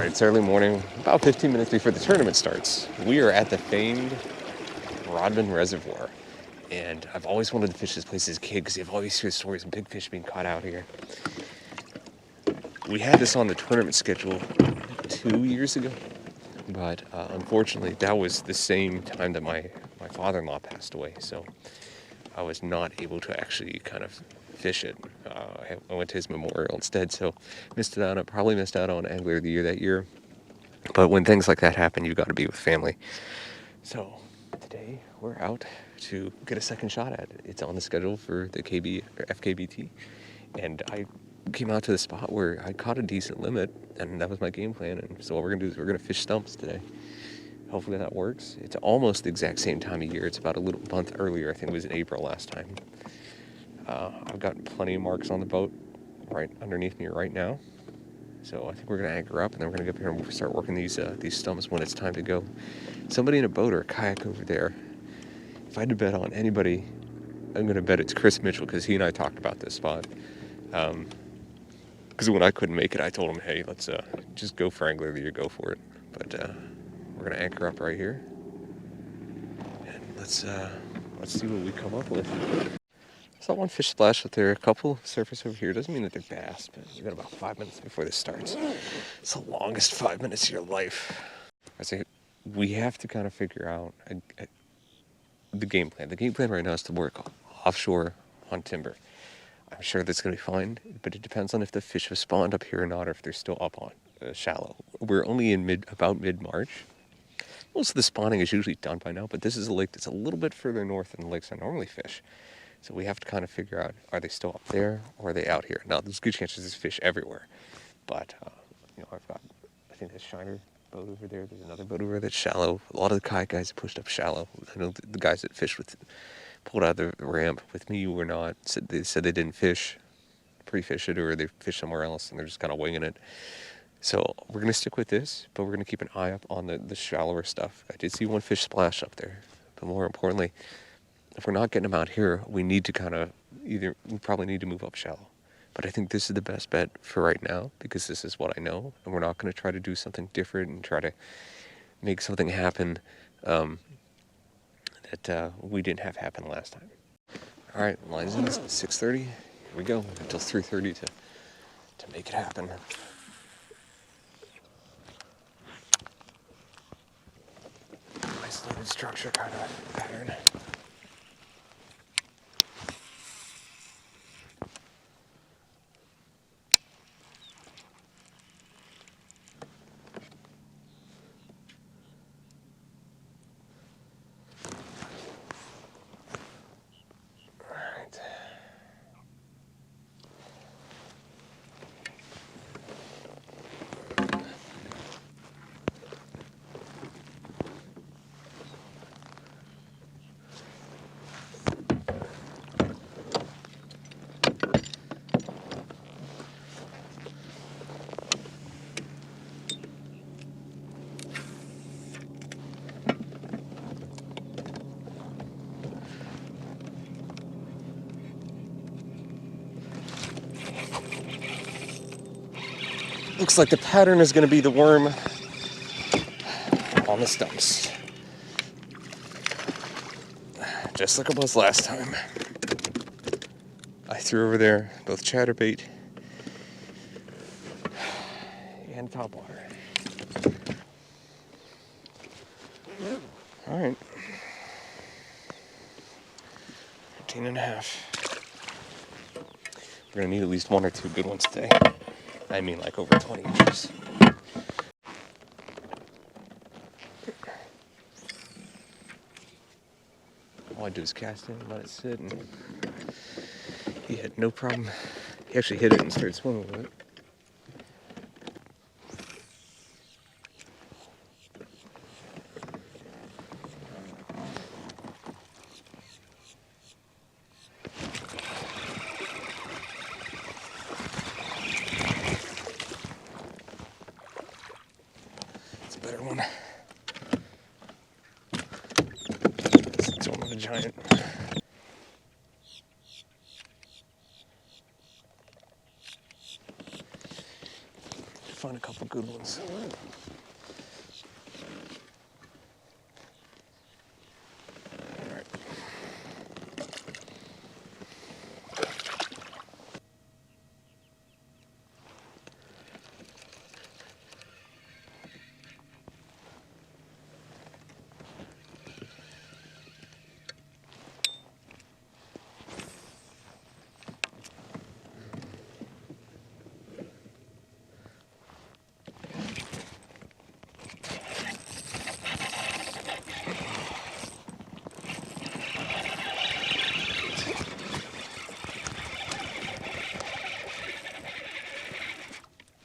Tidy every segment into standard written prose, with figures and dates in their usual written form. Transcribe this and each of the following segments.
Alright, it's early morning, about 15 minutes before the tournament starts. We are at the famed Rodman Reservoir. And I've always wanted to fish this place as a kid because you've always heard stories of big fish being caught out here. We had this on the tournament schedule 2 years ago, but unfortunately that was the same time that my father-in-law passed away, so I was not able to actually kind of fish it. I went to his memorial instead, so probably missed out on Angler of the Year that year. But when things like that happen, you've got to be with family. So today we're out to get a second shot at it. It's on the schedule for the FKBT, and I came out to the spot where I caught a decent limit, and that was my game plan. And so what we're gonna do is we're gonna fish stumps today. Hopefully that works. It's almost the exact same time of year. It's about a little month earlier. I think it was in April last time. I've got plenty of marks on the boat right underneath me right now. So I think we're gonna anchor up, and then we're gonna go up here and we'll start working these stumps when it's time to go. Somebody in a boat or a kayak over there. If I had to bet on anybody, I'm gonna bet it's Chris Mitchell, because he and I talked about this spot. Because when I couldn't make it, I told him, hey, let's just go for Angler of the Year, go for it. But we're gonna anchor up right here, and let's see what we come up with. I saw one fish splash up there, a couple surface over here. Doesn't mean that they're bass, but you got about 5 minutes before this starts. It's the longest 5 minutes of your life. I say we have to kind of figure out the game plan. The game plan right now is to work offshore on timber. I'm sure that's going to be fine, but it depends on if the fish have spawned up here or not, or if they're still up on shallow. We're only in about mid-March. Most of the spawning is usually done by now, but this is a lake that's a little bit further north than the lakes I normally fish. So we have to kind of figure out, are they still up there or are they out here? Now, there's good chances there's fish everywhere, but I think there's Shiner boat over there. There's another boat over there that's shallow. A lot of the kayak guys have pushed up shallow. I know the guys that fished pulled out the ramp with me were not. They said they didn't pre-fish it, or they fished somewhere else and they're just kind of winging it. So we're gonna stick with this, but we're gonna keep an eye up on the shallower stuff. I did see one fish splash up there, but more importantly, if we're not getting them out here, we need to we probably need to move up shallow. But I think this is the best bet for right now, because this is what I know, and we're not going to try to do something different and try to make something happen that we didn't have happen last time. All right, lines in. It's 6:30. Here we go until 3:30 to make it happen. Isolated structure kind of pattern. Looks like the pattern is going to be the worm on the stumps. Just like it was last time. I threw over there both chatterbait and topwater. All right. 13 and a half. We're going to need at least one or two good ones today. I mean, like over 20 inches. All I do is cast it and let it sit, and he had no problem. He actually hit it and started swimming with it. Better one. It's almost a giant. Find a couple good ones.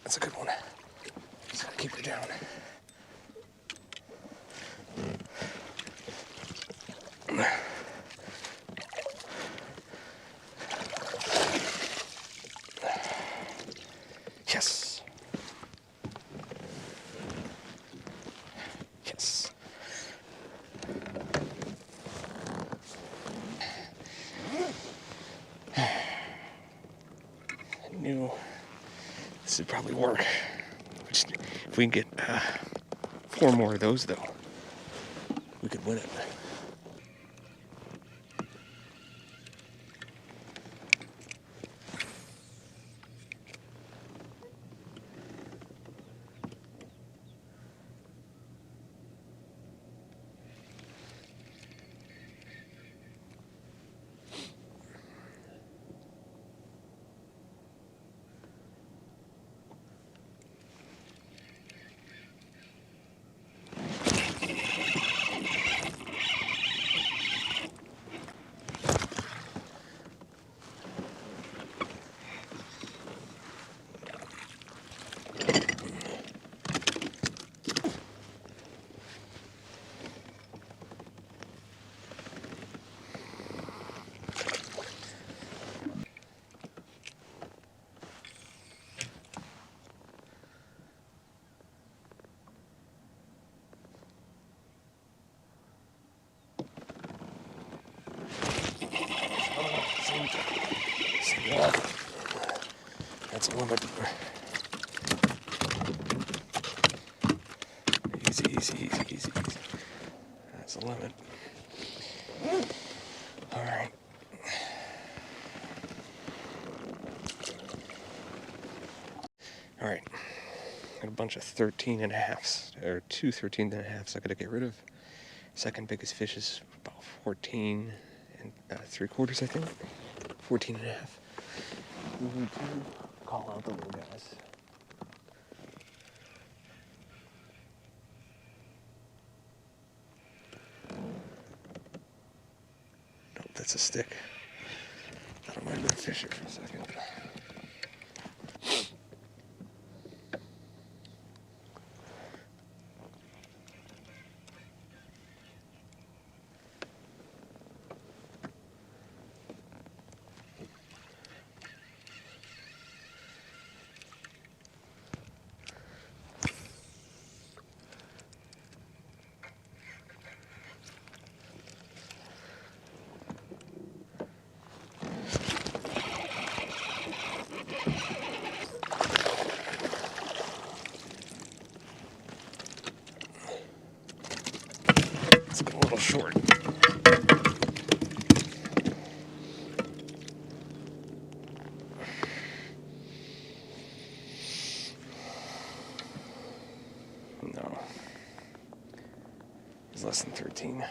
That's a good one. Just gotta keep her down. Yes. Yes. I knew this would probably work. If we can get 4 more of those, though, we could win it. That's a limit. Easy. That's a limit. All right. All right. Got a bunch of 13.5s, or 2 13.5s I gotta get rid of. Second biggest fish is about 14 and 3/4, I think. 14.5. We need to call out the little guys. Nope, that's a stick. I don't mind that fish here for a second. It's a little short. No. It's less than 13.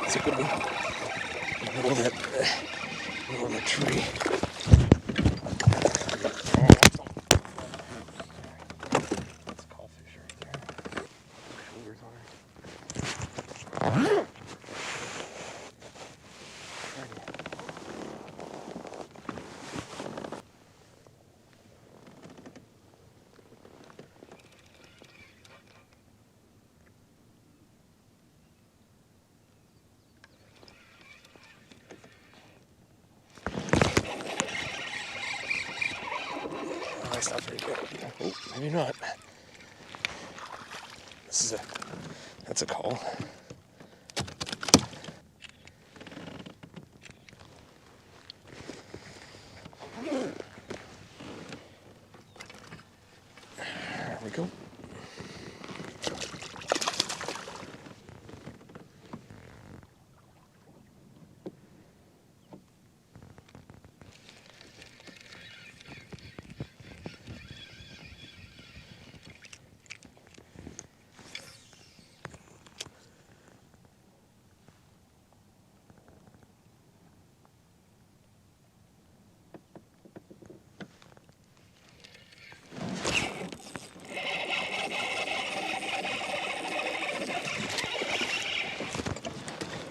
It's a good one. Middle of that tree. That's a callfish right there. Shoulders on her. Oh, maybe not. That's a call. There we go.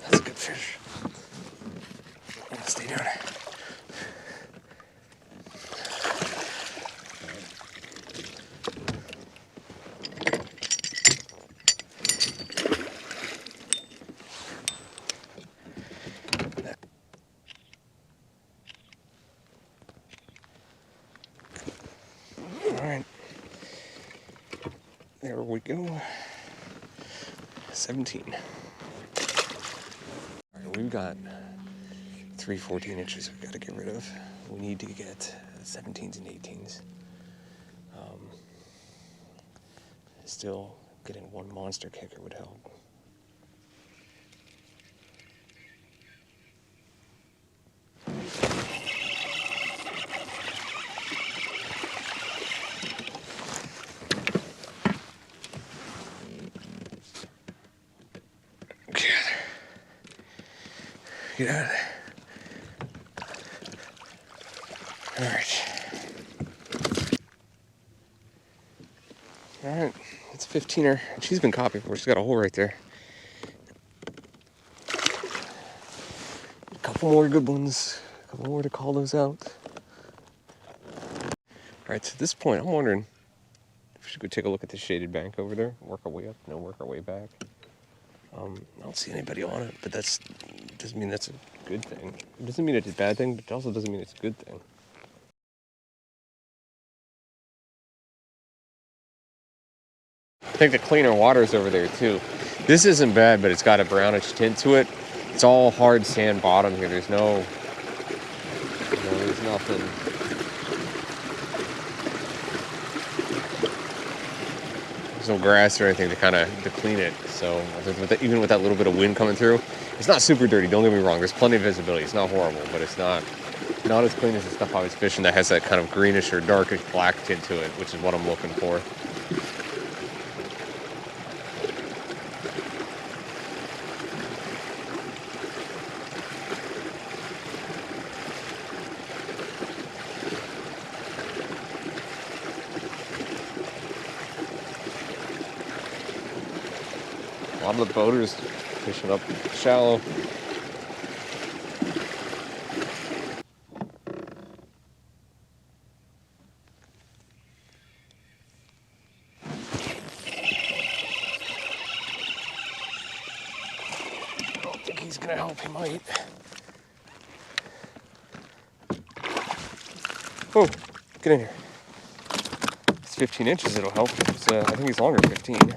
That's a good fish. I'm gonna stay down. Alright. There we go. 17. Alright, we've got 3 14 inches we've got to get rid of. We need to get 17s and 18s. Still, getting one monster kicker would help. Get out of there. Alright. Alright, it's a 15er. She's been caught before. She's got a hole right there. A couple more good ones. A couple more to call those out. Alright, so at this point, I'm wondering if we should go take a look at the shaded bank over there. Work our way up, no, work our way back. I don't see anybody on it, but that doesn't mean that's a good thing. It doesn't mean it's a bad thing, but it also doesn't mean it's a good thing. I think the cleaner water's over there too. This isn't bad, but it's got a brownish tint to it. It's all hard sand bottom here. There's no, there's nothing. There's no grass or anything to clean it. So even with that little bit of wind coming through, it's not super dirty. Don't get me wrong. There's plenty of visibility. It's not horrible, but it's not as clean as the stuff I was fishing that has that kind of greenish or darkish black tint to it, which is what I'm looking for. A lot of the boaters fishing up shallow. I don't think he's gonna help. He might. Oh, get in here. It's 15 inches. It'll help. I think he's longer than 15.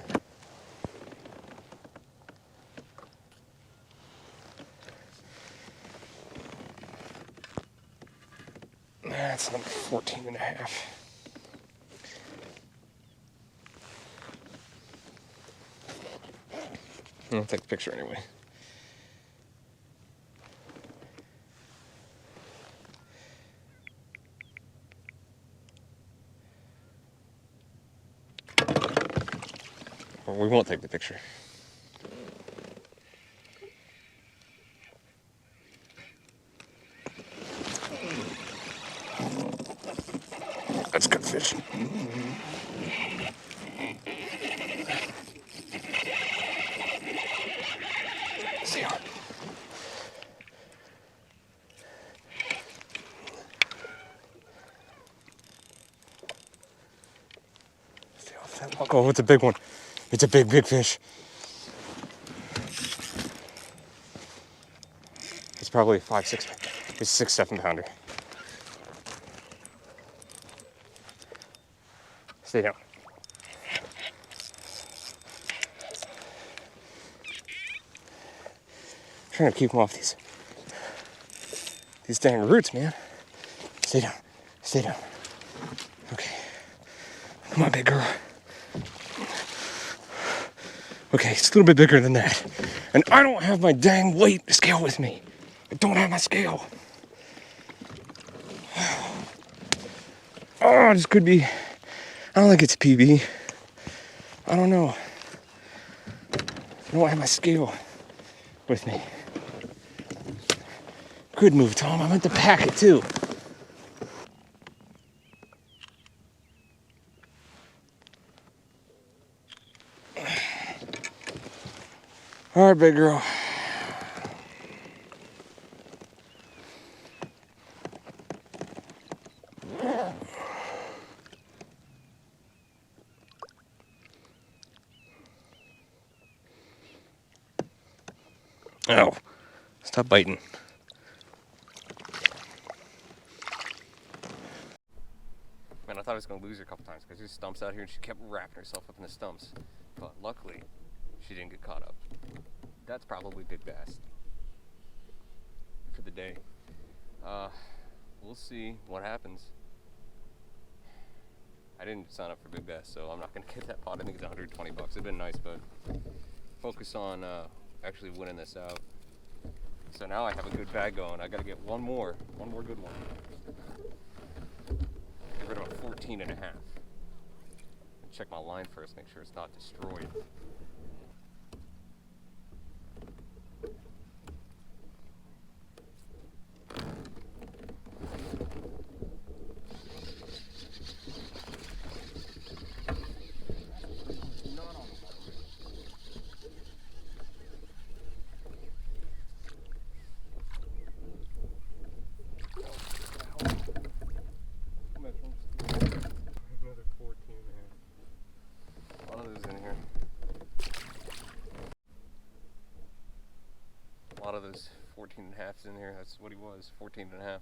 That's number 14 and a half. I'll take a picture anyway. Or we won't take the picture. That's good fish. See on. Oh, it's a big one. It's a big fish. It's probably 5, 6. It's 6, 7 pounder. Stay down. I'm trying to keep them off these dang roots, man. Stay down. Stay down. Okay. Come on, big girl. Okay, it's a little bit bigger than that. And I don't have my dang weight scale with me. I don't have my scale. Oh, this could be, I don't think it's PB. I don't know. I don't have my scale with me. Good move, Tom. I meant to pack it too. All right, big girl. Oh, stop biting. Man, I thought I was going to lose her a couple times because there's stumps out here and she kept wrapping herself up in the stumps. But luckily, she didn't get caught up. That's probably big bass for the day. We'll see what happens. I didn't sign up for big bass, so I'm not going to get that pot. I think it's 120 bucks. It'd been nice, but focus on actually winning this out. So now I have a good bag going. I got to get one more good one. Get rid of a 14 and a half. Check my line first, make sure it's not destroyed. A lot of those 14 and a halves in here. That's what he was, 14 and a half.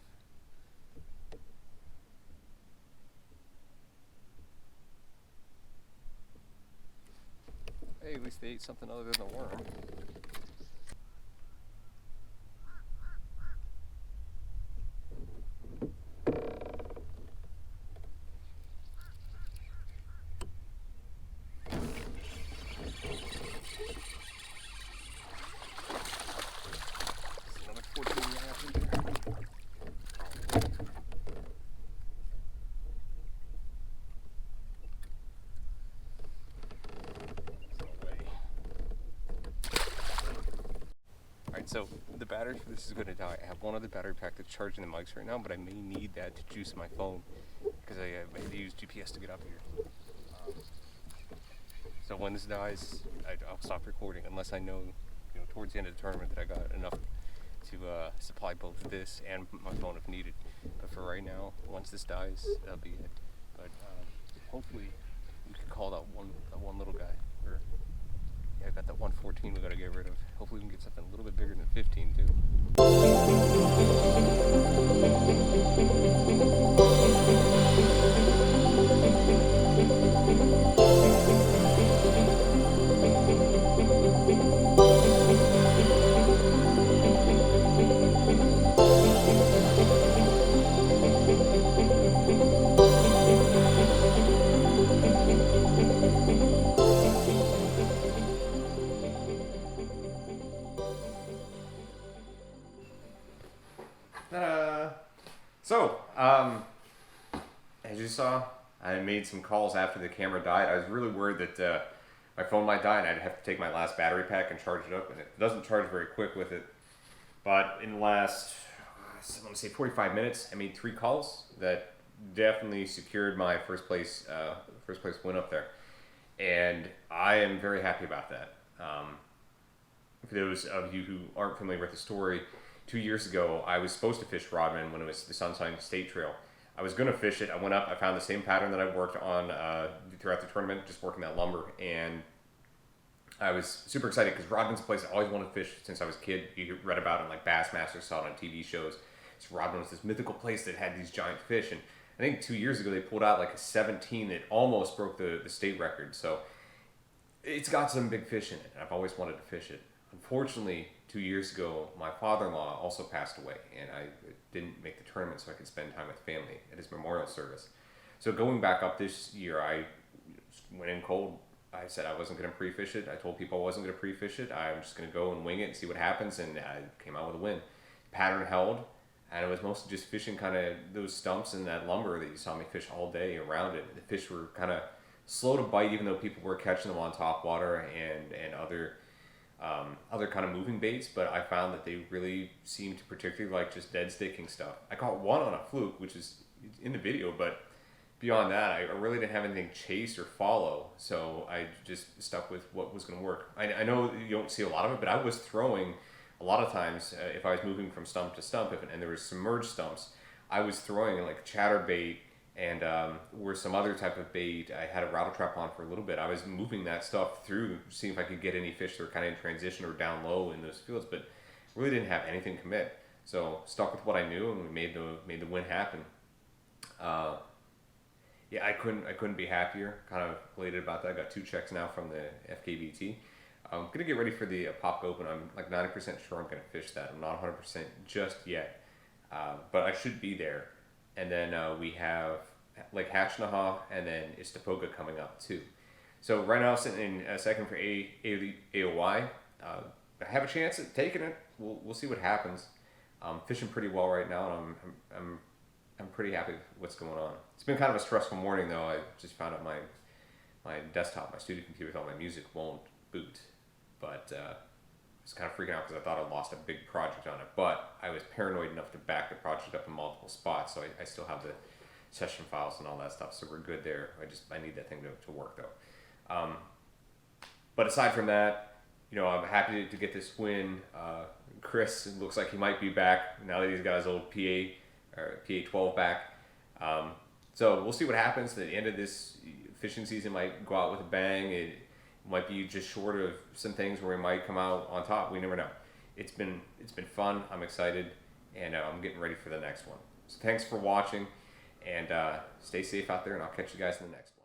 Hey, at least they ate something other than the worm. So the battery for this is going to die. I have one other battery pack that's charging the mics right now, but I may need that to juice my phone because I had to use GPS to get up here. So when this dies, I'll stop recording unless I know, towards the end of the tournament that I got enough to supply both this and my phone if needed. But for right now, once this dies, that'll be it. But hopefully we can call that one little guy. Yeah, I got that 114 we gotta get rid of. Hopefully we can get something a little bit bigger than 15 too. So, as you saw, I made some calls after the camera died. I was really worried that my phone might die and I'd have to take my last battery pack and charge it up, and it doesn't charge very quick with it. But in the last, I want to say 45 minutes, I made 3 calls that definitely secured my first place win up there. And I am very happy about that. For those of you who aren't familiar with the story, 2 years ago, I was supposed to fish Rodman when it was the Sunshine State Trail. I was going to fish it. I went up. I found the same pattern that I worked on throughout the tournament, just working that lumber. And I was super excited because Rodman's a place I always wanted to fish since I was a kid. You read about it in like Bassmasters, saw it on TV shows. So Rodman was this mythical place that had these giant fish. And I think 2 years ago they pulled out like a 17 that almost broke the state record. So it's got some big fish in it. I've always wanted to fish it. Unfortunately, 2 years ago, my father-in-law also passed away, and I didn't make the tournament so I could spend time with family at his memorial service. So going back up this year, I went in cold. I said I wasn't going to pre-fish it. I told people I wasn't going to pre-fish it. I'm just going to go and wing it and see what happens, and I came out with a win. Pattern held, and it was mostly just fishing kind of those stumps and that lumber that you saw me fish all day around it. The fish were kind of slow to bite, even though people were catching them on top water and other kind of moving baits. But I found that they really seemed to particularly like just dead sticking stuff. I caught one on a fluke, which is in the video, but beyond that, I really didn't have anything chase or follow, so I just stuck with what was going to work. I know you don't see a lot of it, but I was throwing a lot of times if I was moving from stump to stump, and there was submerged stumps, I was throwing like chatterbait and or some other type of bait. I had a rattle trap on for a little bit. I was moving that stuff through, seeing if I could get any fish that were kind of in transition or down low in those fields, but really didn't have anything commit. So stuck with what I knew, and we made the win happen. Yeah, I couldn't be happier. Kind of elated about that. I got 2 checks now from the FKBT. I'm gonna get ready for the Pop Open. I'm like 90% sure I'm gonna fish that. I'm not 100% just yet, but I should be there. And then we have Lake Hatchinaha and then Istapoga coming up too. So right now I'm sitting in second for AOY. I have a chance at taking it. We'll see what happens. I'm fishing pretty well right now, and I'm pretty happy with what's going on. It's been kind of a stressful morning though. I just found out my desktop, my studio computer with all my music won't boot. But I was kind of freaking out because I thought I lost a big project on it. But I was paranoid enough to back the project up in multiple spots, so I still have the session files and all that stuff, so we're good there. I need that thing to work though. But aside from that, I'm happy to get this win. Chris looks like he might be back now that he's got his old PA 12 back. So we'll see what happens. The end of this fishing season might go out with a bang. It might be just short of some things where it might come out on top. We never know. It's been fun. I'm excited, and I'm getting ready for the next one. So thanks for watching, and stay safe out there, and I'll catch you guys in the next one.